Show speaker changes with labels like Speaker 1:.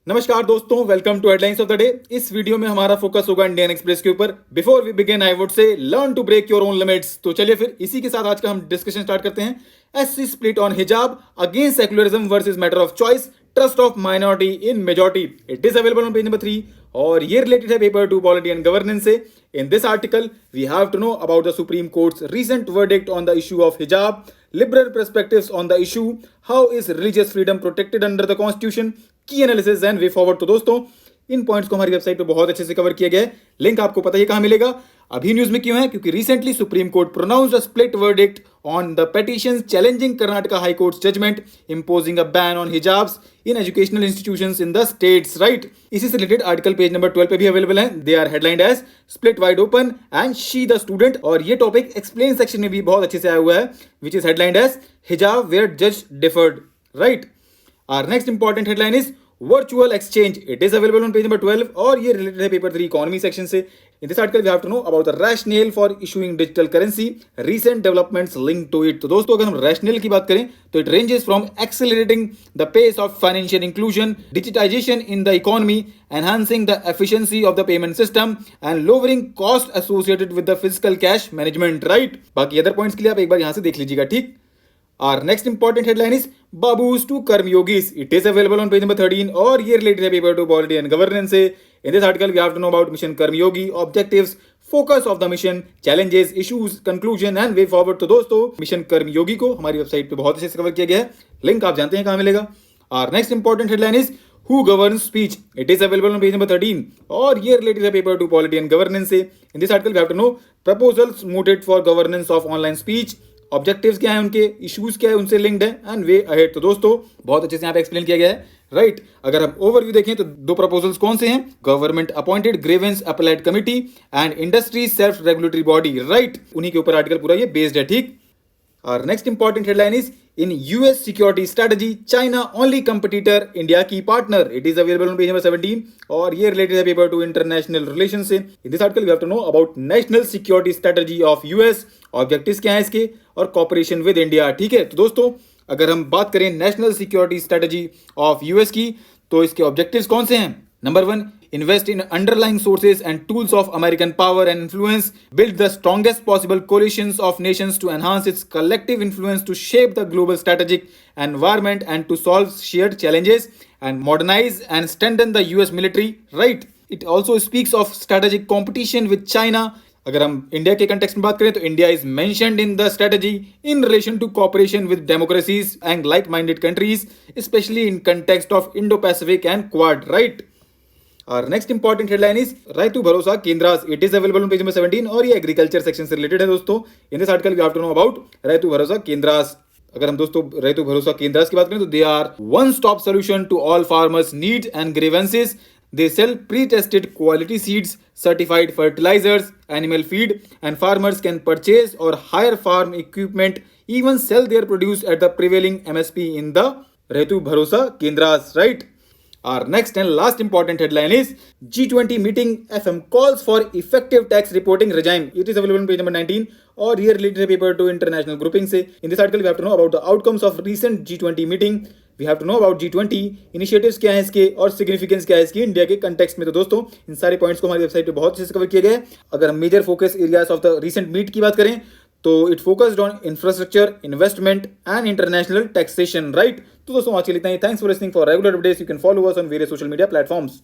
Speaker 1: नमस्कार दोस्तों, welcome to headlines of the day. इस वीडियो में हमारा फोकस होगा इंडियन एक्सप्रेस के ऊपर। Before we begin I would say learn to break your own limits. तो चलिए फिर इसी के साथ आज का हम डिस्कशन स्टार्ट करते हैं। एससी स्प्लिट ऑन हिजाब against secularism versus matter of choice, trust of minority in majority. It is available on page number 3 और ये रिलेटेड है पेपर 2 पॉलिटी एंड गवर्नेंस से। In this article we have to know about the Supreme Court's recent verdict on the issue of hijab, liberal perspectives on the issue, how is religious freedom protected under the constitution, की analysis and way forward. तो दोस्तों इन points को हमारी website पे बहुत अच्छे से cover किया गया है। लिंक आपको पता ही कहां मिलेगा। अभी न्यूज में क्यों है? क्योंकि recently Supreme Court pronounced a split verdict on the petitions challenging Karnataka High Court judgement imposing a ban on hijabs in educational institutions in the states. Right, इसी से रिलेटेड आर्टिकल पेज नंबर 12 पे भी available है। They are headlined as split wide open and she the student. और ये topic explain section में भी बहुत अच्छे से आया हुआ है, विच इज हेडलाइंड एज हिजाब वेयर जज differed. Right, our next important headline is virtual exchange. It is available on page number 12 और ये रिलेटेड है पेपर 3 इकोनॉमी सेक्शन से। In this article we have to know about the rationale for issuing digital currency, recent developments linked to it. तो दोस्तों अगर हम rationale की बात करें तो it ranges from accelerating the pace of financial inclusion, digitisation in the economy, enhancing the efficiency of the payment system and lowering cost associated with the physical cash management. Right, बाकी other points के लिए आप एक बार यहां से देख लीजिएगा। ठीक, our next important headline is Babus to Karmyogis. It is available on page number 13 और ये related है paper 2 polity and governance से। In this article we have to know about mission Karmyogi, objectives, focus of the mission, challenges, issues, conclusion and way forward। तो दोस्तों mission कर्मयोगी को हमारी website पे बहुत अच्छे से कवर किया गया है। लिंक आप जानते हैं कहां मिलेगा। Our next important headline is Who governs speech? It is available on page number 13 और ये related है paper 2 polity and governance से। In this article we have to know proposals mooted for governance of online speech, objectives क्या है उनके, issues क्या है उनसे लिंक्ड है एंड वे अहेड। तो दोस्तों बहुत अच्छे से यहाँ पे एक्सप्लेन किया गया है। राइट, अगर हम ओवरव्यू देखें तो दो प्रपोजल्स कौन से हैं? Government appointed grievance appellate committee and industry self regulatory body. Right, उन्हीं के ऊपर आर्टिकल पूरा ये बेस्ड है। ठीक, और next important headline is in US security strategy China only competitor India की partner. It is available on page number 17 और ये रिलेटेड है पेपर 2 इंटरनेशनल रिलेशन से। In this article we have to know about national security strategy of US, objectives क्या है इसके और cooperation with India. ठीक है, तो दोस्तों अगर हम बात करें national security strategy of US की तो इसके ऑब्जेक्टिव्स कौन से हैं? Number 1, invest in underlying sources and tools of American power and influence, build the strongest possible coalitions of nations to enhance its collective influence to shape the global strategic environment and to solve shared challenges, and modernize and strengthen the US military. Right, it also speaks of strategic competition with China. अगर हम India के context में बात करें तो India is mentioned in the strategy in relation to cooperation with democracies and like minded countries, specially in context of Indo Pacific and Quad. Right, और next important headline is Rythu Bharosa Kendras. It is available on page number 17 और ये agriculture section से related है। दोस्तों in this article we have to know about Rythu Bharosa Kendras. अगर हम दोस्तों रैतु भरोसा केंद्रास की बात करें तो they are one stop solution to all farmers need and grievances. They sell pre-tested quality seeds, certified fertilizers, animal feed, and farmers can purchase or hire farm equipment, even sell their produce at the prevailing MSP in the Retu Bharosa Kendras. Right? Our next and last important headline is G20 meeting FM calls for effective tax reporting regime. It is available on page number 19 और ये related है paper 2 international grouping से। In this article we have to know about the outcomes of recent G20 meeting. We have to know about G20 initiatives क्या है इसके और significance क्या है इसकी इंडिया के कंटेक्स्ट में। तो दोस्तों इन सारे पॉइंट्स को हमारी वेबसाइट पे बहुत अच्छे से कवर किया गया है। अगर हम major focus areas of the recent meet की बात करें तो it focused on infrastructure, investment and international taxation. Right, तो दोस्तों आज के लिए इतना ही। Thanks for listening. For regular updates you can follow us on various social media platforms.